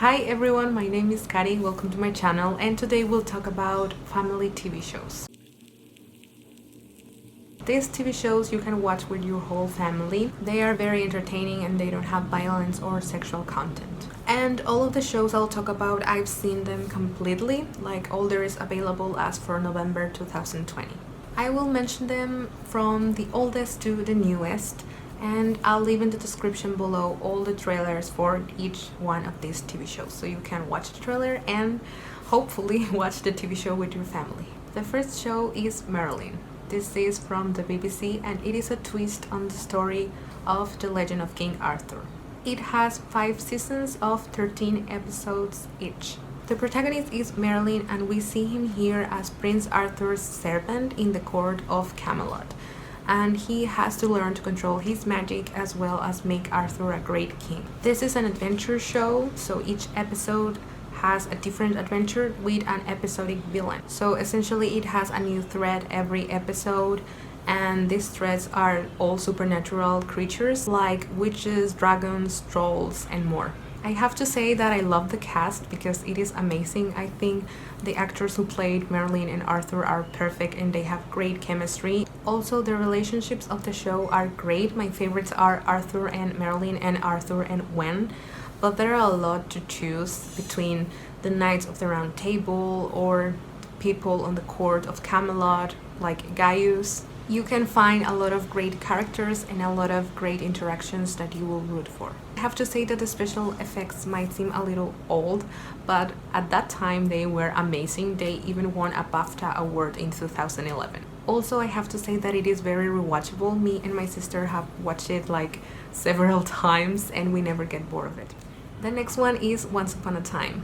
Hi everyone, my name is Kari, welcome to my channel, and today we'll talk about family TV shows. These TV shows you can watch with your whole family. They are very entertaining and they don't have violence or sexual content. And all of the shows I'll talk about, I've seen them completely, like all there is available as for November 2020. I will mention them from the oldest to the newest, and I'll leave in the description below all the trailers for each one of these TV shows so you can watch the trailer and hopefully watch the TV show with your family. The first show is Merlin. This is from the BBC and it is a twist on the story of the legend of King Arthur. It has 5 seasons of 13 episodes each. The protagonist is Merlin and we see him here as Prince Arthur's servant in the court of Camelot. And he has to learn to control his magic as well as make Arthur a great king. This is an adventure show, so each episode has a different adventure with an episodic villain. So essentially it has a new thread every episode, and these threads are all supernatural creatures like witches, dragons, trolls, and more. I have to say that I love the cast because it is amazing. I think the actors who played Merlin and Arthur are perfect and they have great chemistry. Also, the relationships of the show are great. My favorites are Arthur and Merlin and Arthur and Gwen, but there are a lot to choose between the Knights of the Round Table or people on the court of Camelot like Gaius. You can find a lot of great characters and a lot of great interactions that you will root for. I have to say that the special effects might seem a little old, but at that time they were amazing. They even won a BAFTA award in 2011. Also, I have to say that it is very rewatchable. Me and my sister have watched it like several times and we never get bored of it. The next one is Once Upon a Time.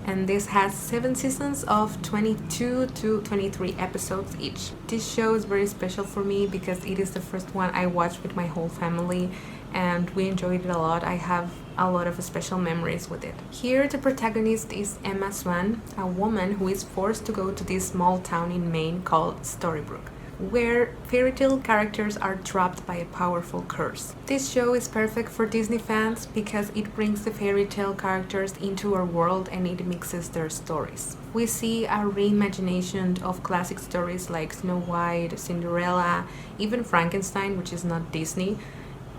And this has 7 seasons of 22 to 23 episodes each. This show is very special for me because it is the first one I watched with my whole family and we enjoyed it a lot. I have a lot of special memories with it. Here the protagonist is Emma Swan, a woman who is forced to go to this small town in Maine called Storybrooke, where fairy tale characters are trapped by a powerful curse. This show is perfect for Disney fans because it brings the fairy tale characters into our world and it mixes their stories. We see a reimagination of classic stories like Snow White, Cinderella, even Frankenstein, which is not Disney,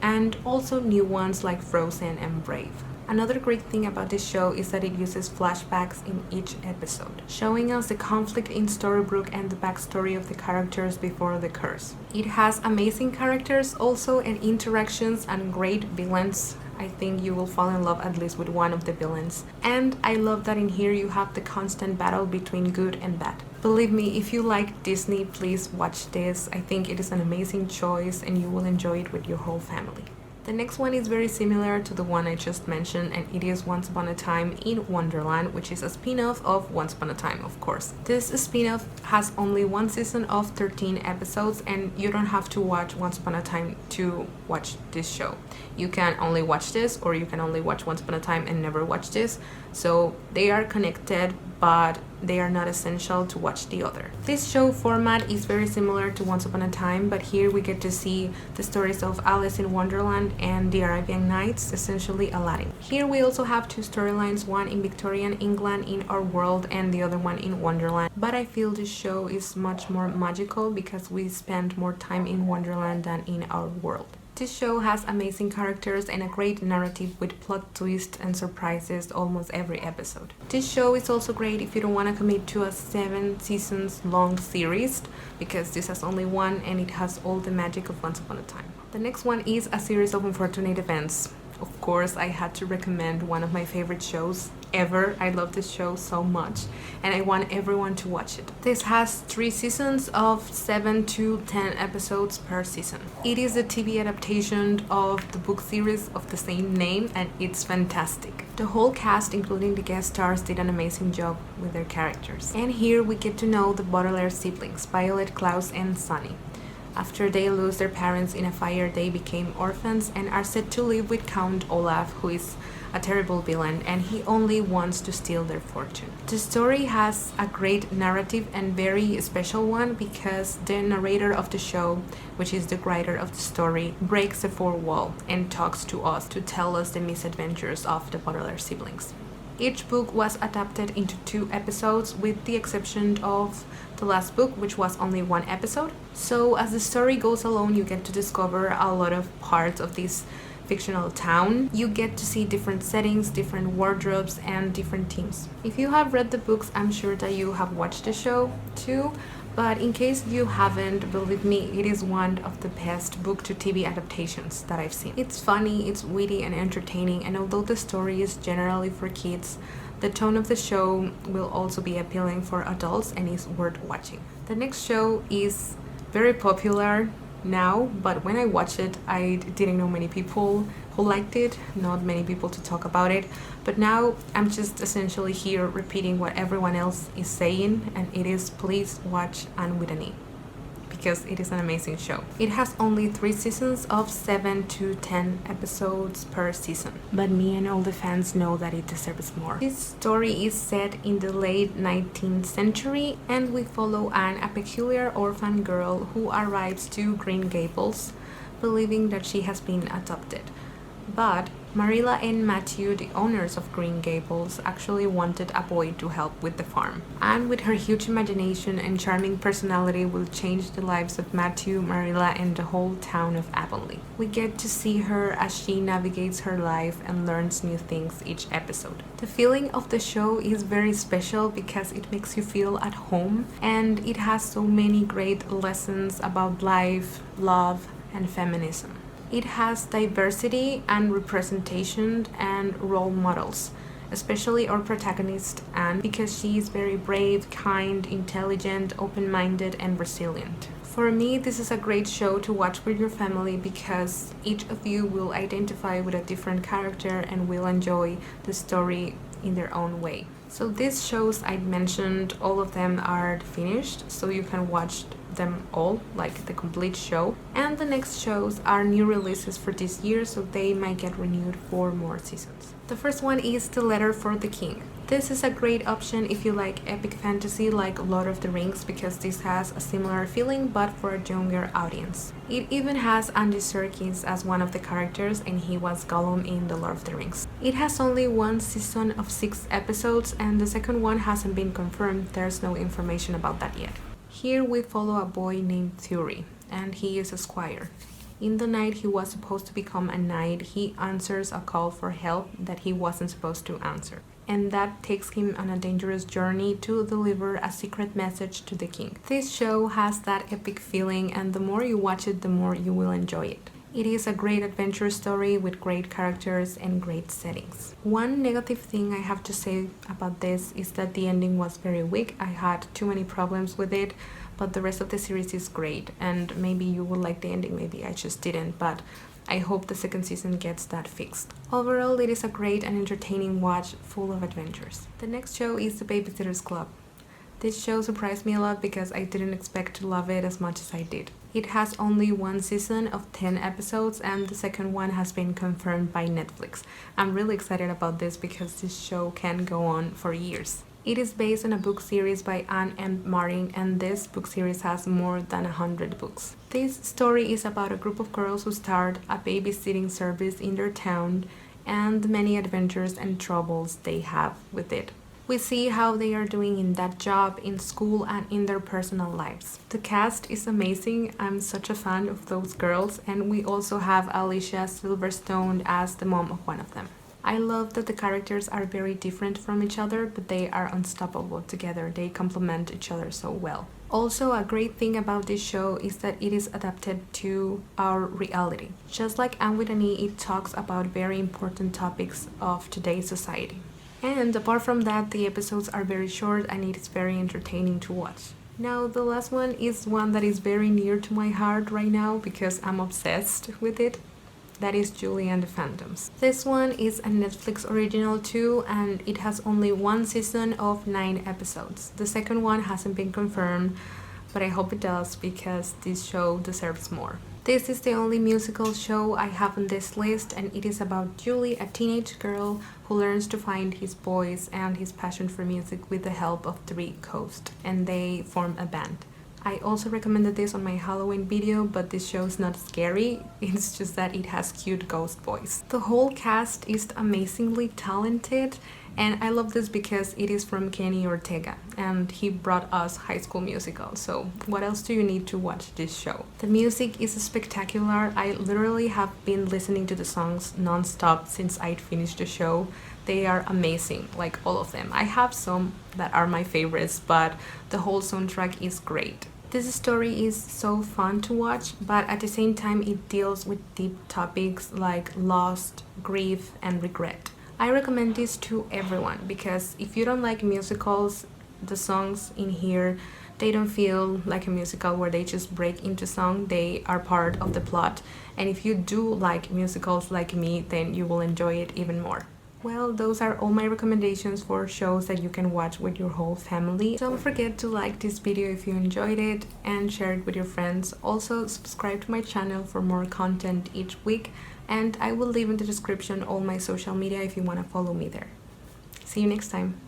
and also new ones like Frozen and Brave. Another great thing about this show is that it uses flashbacks in each episode, showing us the conflict in Storybrooke and the backstory of the characters before the curse. It has amazing characters also and interactions and great villains. I think you will fall in love at least with one of the villains. And I love that in here you have the constant battle between good and bad. Believe me, if you like Disney, please watch this. I think it is an amazing choice and you will enjoy it with your whole family. The next one is very similar to the one I just mentioned, and it is Once Upon a Time in Wonderland, which is a spin-off of Once Upon a Time, of course. This spin-off has only 1 season of 13 episodes, and you don't have to watch Once Upon a Time to watch this show. You can only watch this, or you can only watch Once Upon a Time and never watch this. So they are connected, but they are not essential to watch the other. This show format is very similar to Once Upon a Time, but here we get to see the stories of Alice in Wonderland and the Arabian Nights, essentially Aladdin. Here we also have 2 storylines, one in Victorian England in our world and the other one in Wonderland. But I feel this show is much more magical because we spend more time in Wonderland than in our world. This show has amazing characters and a great narrative with plot twists and surprises almost every episode. This show is also great if you don't want to commit to a 7 seasons long series because this has only 1 and it has all the magic of Once Upon a Time. The next one is A Series of Unfortunate Events. Of course, I had to recommend one of my favorite shows ever. I love this show so much and I want everyone to watch it. This has 3 seasons of 7 to 10 episodes per season. It is a TV adaptation of the book series of the same name and it's fantastic. The whole cast, including the guest stars, did an amazing job with their characters. And here we get to know the Baudelaire siblings, Violet, Klaus, and Sunny. After they lose their parents in a fire, they became orphans and are set to live with Count Olaf, who is a terrible villain, and he only wants to steal their fortune. The story has a great narrative and very special one because the narrator of the show, which is the writer of the story, breaks the fourth wall and talks to us to tell us the misadventures of the Baudelaire siblings. Each book was adapted into 2 episodes, with the exception of the last book, which was only 1 episode. So as the story goes along, you get to discover a lot of parts of this fictional town. You get to see different settings, different wardrobes, and different themes. If you have read the books, I'm sure that you have watched the show too. But in case you haven't, believe me, it is one of the best book to TV adaptations that I've seen. It's funny, it's witty and entertaining, and although the story is generally for kids, the tone of the show will also be appealing for adults and is worth watching. The next show is very popular now, but when I watched it, I didn't know many people who liked it, not many people to talk about it, but now I'm just essentially here repeating what everyone else is saying, and it is please watch Anne with an E, because it is an amazing show. It has only 3 seasons of 7 to 10 episodes per season, but me and all the fans know that it deserves more. This story is set in the late 19th century, and we follow Anne, a peculiar orphan girl who arrives to Green Gables believing that she has been adopted. But Marilla and Matthew, the owners of Green Gables, actually wanted a boy to help with the farm. Anne, with her huge imagination and charming personality, will change the lives of Matthew, Marilla, and the whole town of Avonlea. We get to see her as she navigates her life and learns new things each episode. The feeling of the show is very special because it makes you feel at home, and it has so many great lessons about life, love, and feminism. It has diversity and representation and role models, especially our protagonist Anne, because she is very brave, kind, intelligent, open-minded, and resilient. For me, this is a great show to watch with your family because each of you will identify with a different character and will enjoy the story in their own way. So these shows I mentioned, all of them are finished, so you can watch them all, like the complete show. And the next shows are new releases for this year, so they might get renewed for more seasons. The first one is The Letter for the King. This is a great option if you like epic fantasy like Lord of the Rings, because this has a similar feeling but for a younger audience. It even has Andy Serkis as one of the characters, and he was Gollum in The Lord of the Rings. It has only 1 season of 6 episodes, and the second one hasn't been confirmed. There's no information about that yet. Here we follow a boy named Thury, and he is a squire. In the night he was supposed to become a knight, he answers a call for help that he wasn't supposed to answer. And that takes him on a dangerous journey to deliver a secret message to the king. This show has that epic feeling, and the more you watch it, the more you will enjoy it. It is a great adventure story with great characters and great settings. One negative thing I have to say about this is that the ending was very weak. I had too many problems with it, but the rest of the series is great, and maybe you will like the ending, maybe I just didn't, but I hope the second season gets that fixed. Overall, it is a great and entertaining watch full of adventures. The next show is The Babysitter's Club. This show surprised me a lot because I didn't expect to love it as much as I did. It has only 1 season of 10 episodes, and the second one has been confirmed by Netflix. I'm really excited about this because this show can go on for years. It is based on a book series by Anne M. Martin, and this book series has more than 100 books. This story is about a group of girls who start a babysitting service in their town and the many adventures and troubles they have with it. We see how they are doing in that job, in school, and in their personal lives. The cast is amazing. I'm such a fan of those girls, and we also have Alicia Silverstone as the mom of one of them. I love that the characters are very different from each other, but they are unstoppable together. They complement each other so well. Also, a great thing about this show is that it is adapted to our reality. Just like Anne with an E, it talks about very important topics of today's society. And apart from that, the episodes are very short and it is very entertaining to watch. Now, the last one is one that is very near to my heart right now because I'm obsessed with it. That is Julie and the Phantoms. This one is a Netflix original too, and it has only 1 season of 9 episodes. The second one hasn't been confirmed, but I hope it does because this show deserves more. This is the only musical show I have on this list, and it is about Julie, a teenage girl who learns to find his voice and his passion for music with the help of 3 ghosts, and they form a band. I also recommended this on my Halloween video, but this show is not scary, it's just that it has cute ghost boys. The whole cast is amazingly talented, and I love this because it is from Kenny Ortega and he brought us High School Musical, so what else do you need to watch this show? The music is spectacular. I literally have been listening to the songs non-stop since I'd finished the show. They are amazing, like all of them. I have some that are my favorites, but the whole soundtrack is great. This story is so fun to watch, but at the same time it deals with deep topics like loss, grief, and regret. I recommend this to everyone because if you don't like musicals, the songs in here, they don't feel like a musical where they just break into song. They are part of the plot, and if you do like musicals like me, then you will enjoy it even more. Well, those are all my recommendations for shows that you can watch with your whole family. Don't forget to like this video if you enjoyed it and share it with your friends. Also, subscribe to my channel for more content each week, and I will leave in the description all my social media if you want to follow me there. See you next time.